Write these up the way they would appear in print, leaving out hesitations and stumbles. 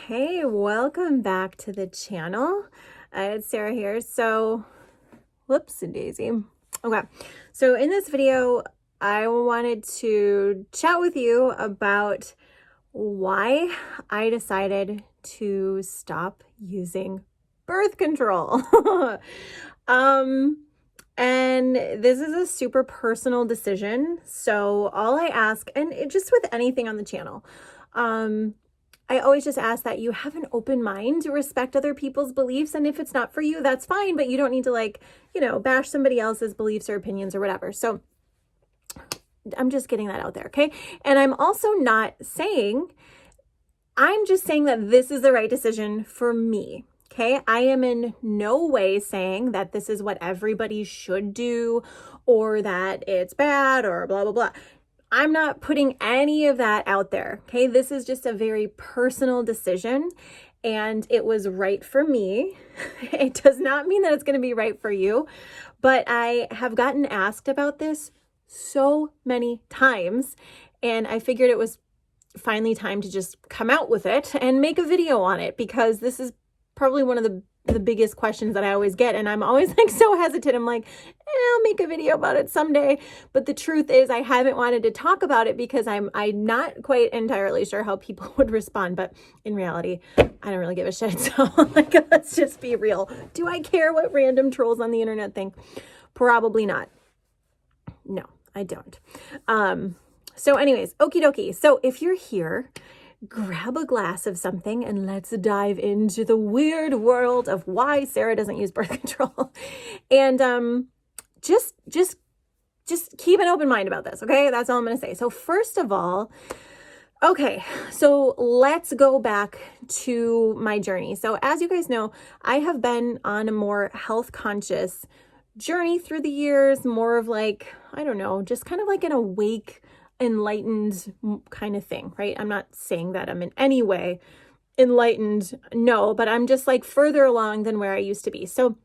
Hey, welcome back to the channel. It's Sarah here. So, whoops-a-daisy. Okay, so in this video, I wanted to chat with you about why I decided to stop using birth control. And this is a super personal decision. So all I ask, and just with anything on the channel, I always just ask that you have an open mind to respect other people's beliefs. And if it's not for you, that's fine, but you don't need to bash somebody else's beliefs or opinions or whatever. So I'm just getting that out there. Okay. And I'm also not saying, I'm just saying that this is the right decision for me. Okay. I am in no way saying that this is what everybody should do or that it's bad or blah, blah, blah. I'm not putting any of that out there. Okay. This is just a very personal decision and it was right for me. It does not mean that it's going to be right for you, but I have gotten asked about this so many times and I figured it was finally time to just come out with it and make a video on it because this is probably one of the biggest questions that I always get. And I'm always so hesitant. I'm like, I'll make a video about it someday. But the truth is I haven't wanted to talk about it because I'm not quite entirely sure how people would respond. But in reality, I don't really give a shit. So let's just be real. Do I care what random trolls on the internet think? Probably not. No, I don't. So anyways, okie dokie. So if you're here, grab a glass of something and let's dive into the weird world of why Sarah doesn't use birth control. And just keep an open mind about this, okay? That's all I'm going to say. So first of all, okay, so let's go back to my journey. So as you guys know, I have been on a more health conscious journey through the years, more of I don't know, just kind of like an awake, enlightened kind of thing, right? I'm not saying that I'm in any way enlightened, no, but I'm just further along than where I used to be. So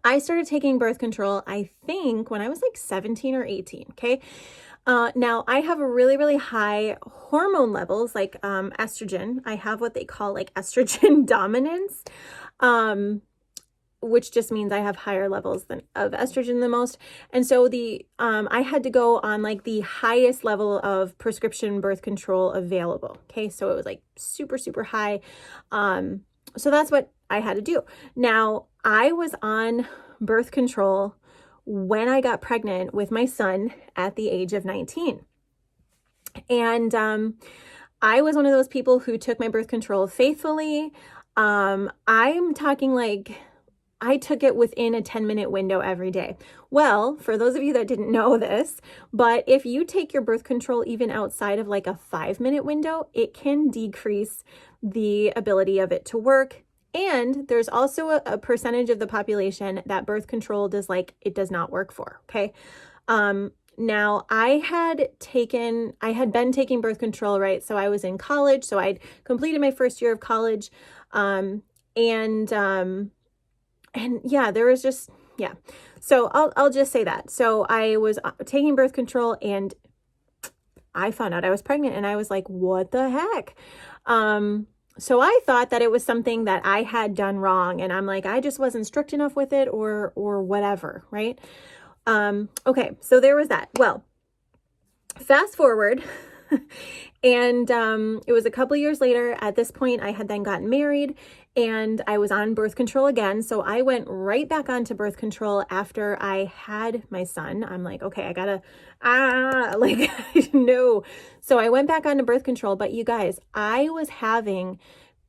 I started taking birth control, I think when I was 17 or 18. Okay. Now I have really, really high hormone levels, estrogen. I have what they call estrogen dominance. Which just means I have higher levels of estrogen than most. And so I had to go on the highest level of prescription birth control available. Okay. So it was super, super high. So that's what I had to do. Now I was on birth control when I got pregnant with my son at the age of 19. And, I was one of those people who took my birth control faithfully. I'm talking I took it within a 10-minute window every day. Well, for those of you that didn't know this, but if you take your birth control even outside of a 5-minute window, it can decrease the ability of it to work. And there's also a percentage of the population that birth control it does not work for. Okay. Now I had been taking birth control, right? So I was in college. So I'd completed my first year of college. And yeah, there was just, yeah. So I'll just say that. So I was taking birth control and I found out I was pregnant and I was like, what the heck? So I thought that it was something that I had done wrong. And I'm I just wasn't strict enough with it or whatever. Right. Okay. So there was that. Well, fast forward. And it was a couple years later. At this point, I had then gotten married and I was on birth control again. So I went right back onto birth control after I had my son. I'm okay, I gotta, no. So I went back onto birth control. But you guys, I was having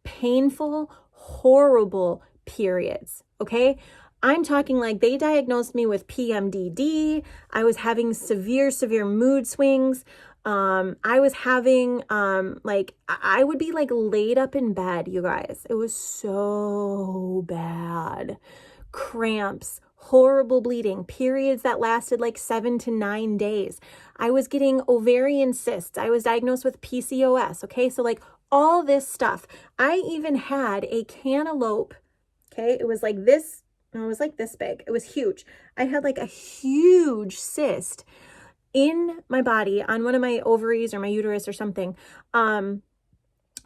painful, horrible periods. Okay. I'm talking they diagnosed me with PMDD. I was having severe mood swings. I was having, I would be laid up in bed, you guys. It was so bad. Cramps, horrible bleeding, periods that lasted 7 to 9 days. I was getting ovarian cysts. I was diagnosed with PCOS. Okay. So all this stuff. I even had a cantaloupe. Okay. It was this. It was this big. It was huge. I had a huge cyst in my body on one of my ovaries or my uterus or something,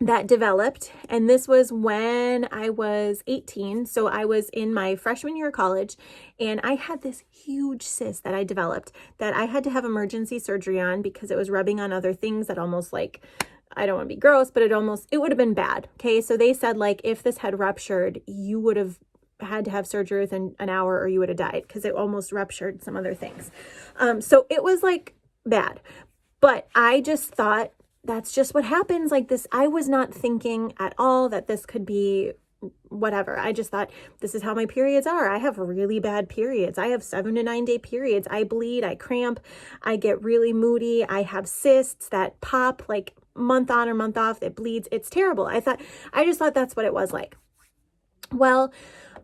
that developed. And this was when I was 18. So I was in my freshman year of college, and I had this huge cyst that I developed that I had to have emergency surgery on because it was rubbing on other things that almost, like, I don't want to be gross, but it would have been bad. Okay. So they said, like, if this had ruptured, you would have had to have surgery within an hour or you would have died because it almost ruptured some other things. So it was like bad, but I just thought, that's just what happens. Like this, I was not thinking at all that this could be whatever. I just thought, this is how my periods are. I have really bad periods. I have 7 to 9 day periods. I bleed, I cramp, I get really moody. I have cysts that pop like month on or month off. It bleeds. It's terrible. I just thought that's what it was like. Well,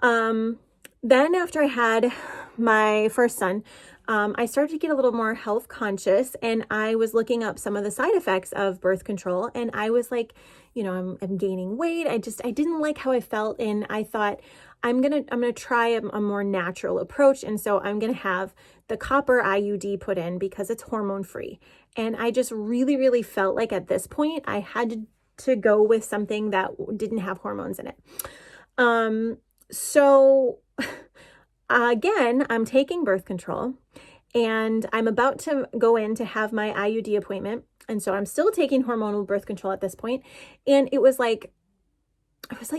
then after I had my first son, I started to get a little more health conscious, and I was looking up some of the side effects of birth control, and I was like, I'm gaining weight. I didn't like how I felt, and I thought, I'm gonna try a more natural approach, and so I'm gonna have the Copper IUD put in because it's hormone free. And I just really, really felt like at this point I had to go with something that didn't have hormones in it. So again, I'm taking birth control, and I'm about to go in to have my IUD appointment. And so I'm still taking hormonal birth control at this point. And it was like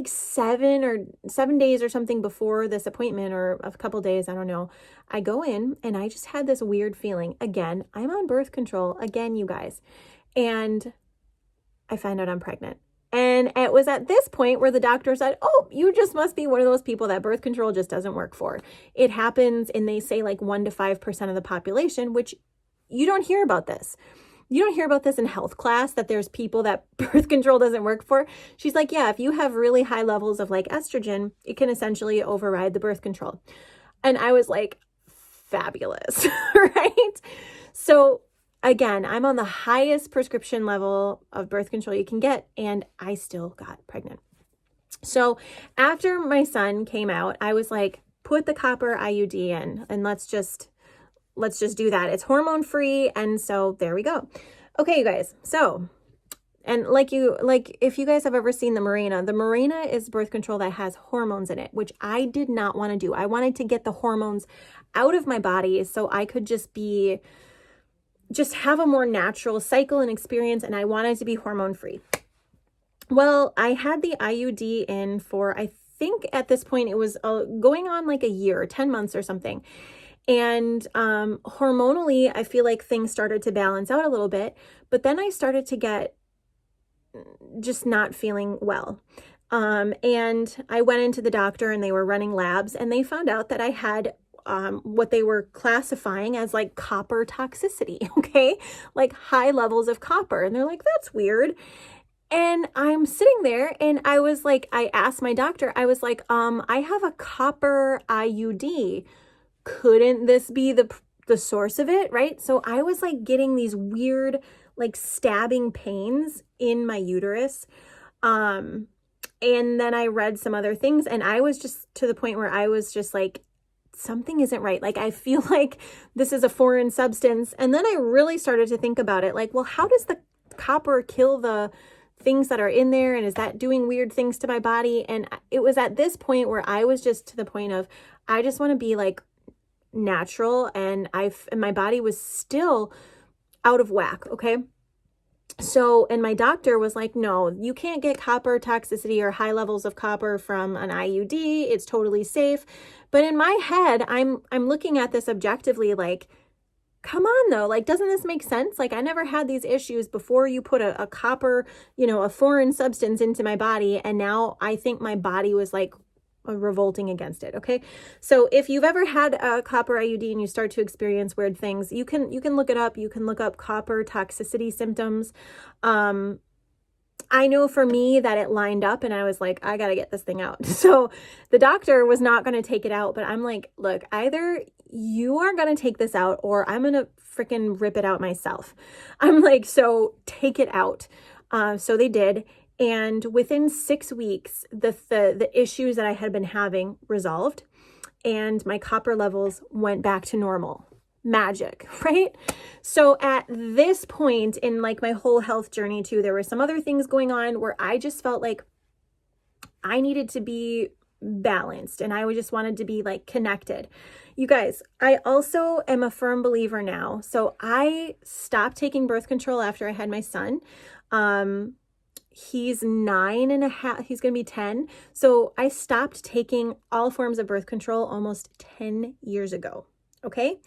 7 days or something before this appointment, or a couple days, I don't know. I go in and I just had this weird feeling. Again, I'm on birth control again, you guys. And I find out I'm pregnant. And it was at this point where the doctor said, oh, you just must be one of those people that birth control just doesn't work for. It happens, and they say like 1 to 5% of the population, which you don't hear about this. You don't hear about this in health class, that there's people that birth control doesn't work for. She's like, yeah, if you have really high levels of like estrogen, it can essentially override the birth control. And I was like, fabulous, right? So again, I'm on the highest prescription level of birth control you can get, and I still got pregnant. So after my son came out, I was like, put the Copper IUD in, and let's just do that. It's hormone free. And so there we go. Okay, you guys. So, and if you guys have ever seen the Mirena is birth control that has hormones in it, which I did not want to do. I wanted to get the hormones out of my body so I could just have a more natural cycle and experience, and I wanted to be hormone free. Well, I had the IUD in for, I think at this point it was going on like a year, 10 months or something. And hormonally, I feel like things started to balance out a little bit, but then I started to get just not feeling well. And I went into the doctor, and they were running labs, and they found out that I had what they were classifying as like copper toxicity, okay? Like high levels of copper. And they're like, that's weird. And I'm sitting there, and I was like, I asked my doctor, I was like, I have a Copper IUD. Couldn't this be the source of it, right? So I was like getting these weird, like stabbing pains in my uterus. And then I read some other things, and I was just to the point where I was just like, something isn't right. Like, I feel like this is a foreign substance. And then I really started to think about it, like, well, how does the copper kill the things that are in there? And is that doing weird things to my body? And it was at this point where I was just to the point of, I just want to be like natural, and my body was still out of whack. Okay. So, and my doctor was like, no, you can't get copper toxicity or high levels of copper from an IUD. It's totally safe. But in my head, I'm looking at this objectively, like, come on though, like, doesn't this make sense? Like, I never had these issues before you put a copper, a foreign substance into my body. And now I think my body was like revolting against it. Okay. So if you've ever had a copper IUD and you start to experience weird things, you can look it up. You can look up copper toxicity symptoms. I know for me that it lined up, and I was like, I got to get this thing out. So the doctor was not going to take it out, but I'm like, look, either you are going to take this out, or I'm going to freaking rip it out myself. I'm like, so take it out. So they did. And within 6 weeks, the issues that I had been having resolved, and my copper levels went back to normal. magic, right? So at this point in like my whole health journey too, there were some other things going on where I just felt like I needed to be balanced and I just wanted to be like connected. You guys, I also am a firm believer now. So I stopped taking birth control after I had my son. He's 9.5, he's going to be 10. So I stopped taking all forms of birth control almost 10 years ago. Okay.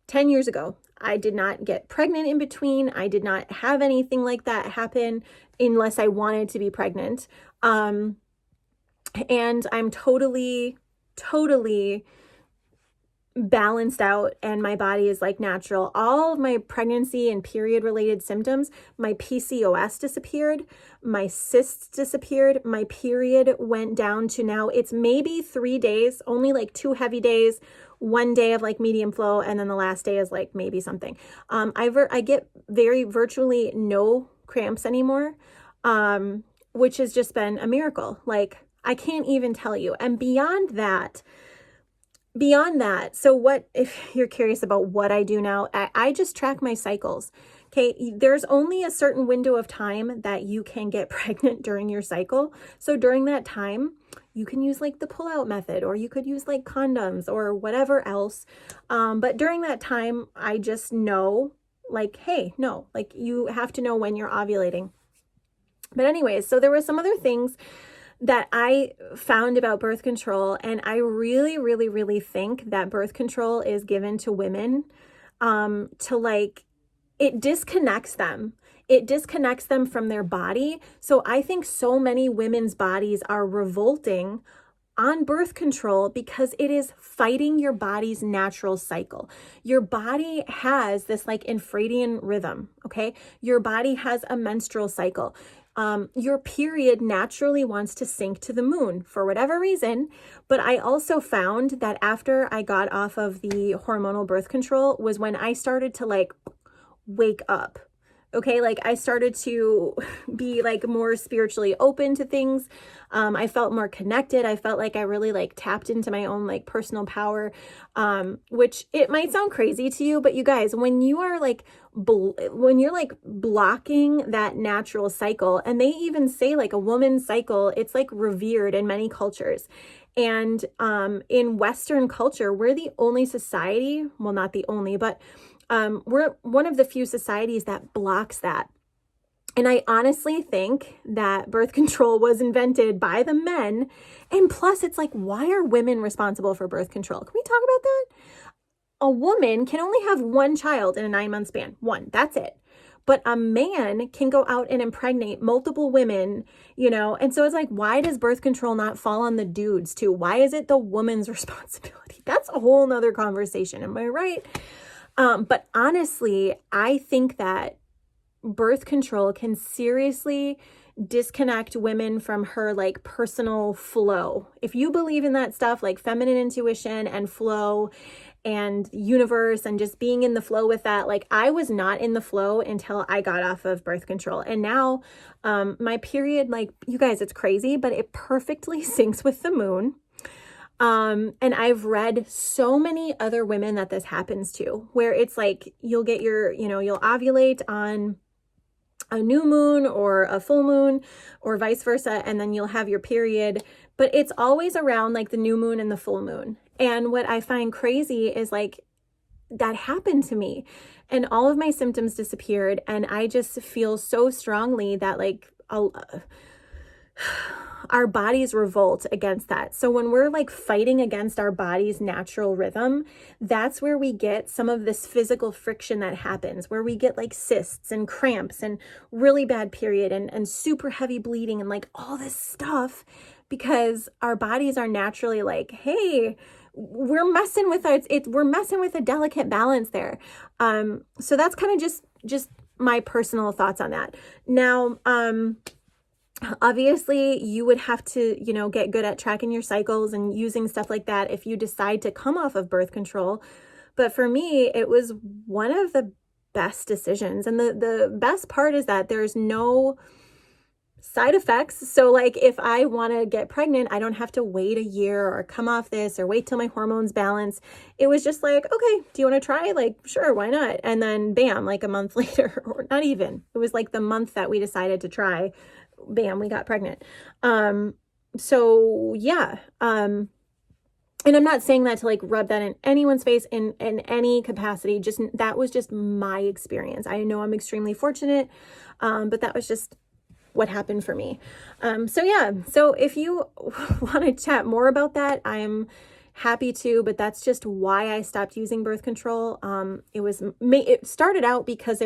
10 years ago. I did not get pregnant in between. I did not have anything like that happen unless I wanted to be pregnant. And I'm totally balanced out and my body is like natural. All of my pregnancy and period related symptoms, my PCOS disappeared, my cysts disappeared, my period went down to now it's maybe 3 days, only like 2 heavy days, 1 day of like medium flow, and then the last day is like maybe something. I get virtually no cramps anymore, which has just been a miracle. Like I can't even tell you. And beyond that, so what, if you're curious about what I do now, I just track my cycles. Okay. There's only a certain window of time that you can get pregnant during your cycle. So during that time, you can use like the pull-out method, or you could use like condoms or whatever else. But during that time, I just know like, hey, no, like you have to know when you're ovulating. But anyways, so there were some other things that I found about birth control. And I really think that birth control is given to women to like, it disconnects them. It disconnects them from their body. So I think so many women's bodies are revolting on birth control because it is fighting your body's natural cycle. Your body has this like infradian rhythm, okay? Your body has a menstrual cycle. Your period naturally wants to sync to the moon for whatever reason. But I also found that after I got off of the hormonal birth control was when I started to like wake up. Okay, like I started to be like more spiritually open to things. I felt more connected. I felt like I really like tapped into my own like personal power, which it might sound crazy to you, but you guys, when you are like, when you're like blocking that natural cycle, and they even say like a woman's cycle, it's like revered in many cultures. And in Western culture, we're the only society, well, not the only, but we're one of the few societies that blocks that. And I honestly think that birth control was invented by the men. And plus, it's like, why are women responsible for birth control? Can we talk about that? A woman can only have one child in a 9-month span. One, that's it. But a man can go out and impregnate multiple women, you know? And so it's like, why does birth control not fall on the dudes too? Why is it the woman's responsibility? That's a whole nother conversation. Am I right? But honestly, I think that birth control can seriously disconnect women from her like personal flow. If you believe in that stuff, like feminine intuition and flow and universe and just being in the flow with that, like I was not in the flow until I got off of birth control. And now my period, like you guys, it's crazy, but it perfectly syncs with the moon. And I've read so many other women that this happens to, where it's like, you'll get your, you know, you'll ovulate on a new moon or a full moon or vice versa. And then you'll have your period, but it's always around like the new moon and the full moon. And what I find crazy is like, that happened to me and all of my symptoms disappeared. And I just feel so strongly that like, our bodies revolt against that. So when we're like fighting against our body's natural rhythm, that's where we get some of this physical friction that happens, where we get like cysts and cramps and really bad period and super heavy bleeding and like all this stuff, because our bodies are naturally like, hey, we're messing with we're messing with a delicate balance there. So that's kind of just my personal thoughts on that. Now, obviously you would have to, you know, get good at tracking your cycles and using stuff like that if you decide to come off of birth control. But for me, it was one of the best decisions. And the best part is that there's no side effects. So like if I want to get pregnant, I don't have to wait a year or come off this or wait till my hormones balance. It was just like, okay, do you want to try? Like, sure, why not? And then bam, like a month later, or not even, it was like the month that we decided to try, bam, we got pregnant. So yeah. And I'm not saying that to like rub that in anyone's face in any capacity. Just that was just my experience. I know I'm extremely fortunate, but that was just what happened for me. So yeah, so if you want to chat more about that, I'm happy to, but that's just why I stopped using birth control. It started out because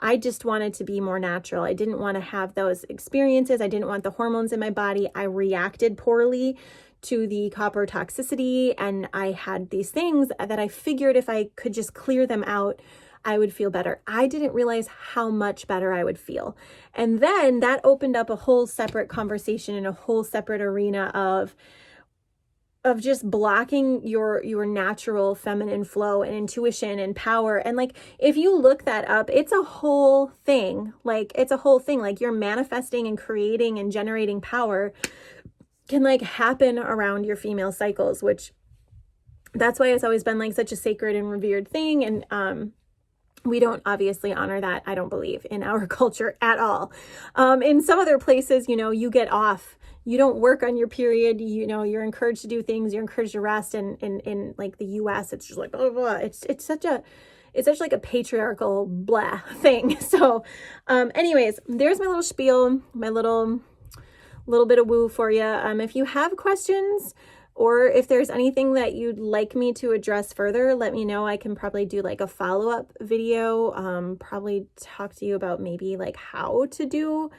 I just wanted to be more natural. I didn't want to have those experiences. I didn't want the hormones in my body. I reacted poorly to the copper toxicity, and I had these things that I figured if I could just clear them out, I would feel better. I didn't realize how much better I would feel. And then that opened up a whole separate conversation and a whole separate arena of just blocking your natural feminine flow and intuition and power. And like, if you look that up, it's a whole thing. Like you're manifesting and creating and generating power can like happen around your female cycles, which that's why it's always been like such a sacred and revered thing. And, we don't obviously honor that, I don't believe, in our culture at all. In some other places, you get off. You don't work on your period. You're encouraged to do things. You're encouraged to rest. And in like the US, it's just like, blah, blah, blah. It's such like a patriarchal blah thing. So anyways, there's my little spiel, my little bit of woo for you. If you have questions, or if there's anything that you'd like me to address further, let me know. I can probably do like a follow-up video, probably talk to you about maybe like how to do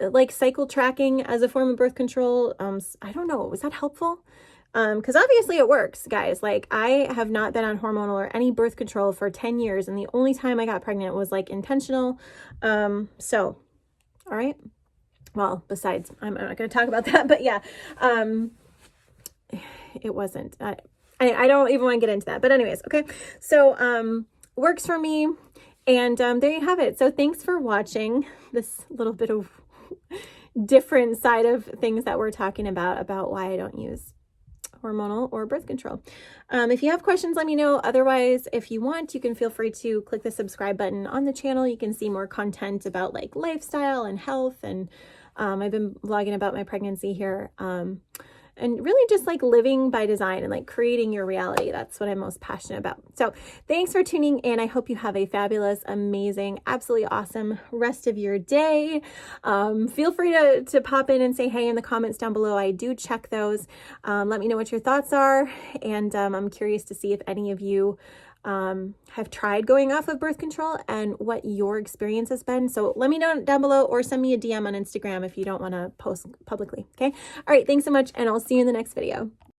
like cycle tracking as a form of birth control. I don't know. Was that helpful? Because obviously it works, guys. Like I have not been on hormonal or any birth control for 10 years. And the only time I got pregnant was like intentional. So, all right. Well, besides, I'm not going to talk about that, but yeah, it wasn't, I don't even want to get into that, but anyways, okay. So, works for me. And, there you have it. So thanks for watching this little bit of different side of things that we're talking about why I don't use hormonal or birth control. If you have questions, let me know. Otherwise, if you want, you can feel free to click the subscribe button on the channel. You can see more content about like lifestyle and health. And, I've been vlogging about my pregnancy here. And really just like living by design and like creating your reality. That's what I'm most passionate about. So thanks for tuning in. I hope you have a fabulous, amazing, absolutely awesome rest of your day. Feel free to pop in and say hey in the comments down below. I do check those. Let me know what your thoughts are. And I'm curious to see if any of you have tried going off of birth control and what your experience has been. So let me know down below or send me a DM on Instagram if you don't want to post publicly. Okay. All right. Thanks so much. And I'll see you in the next video.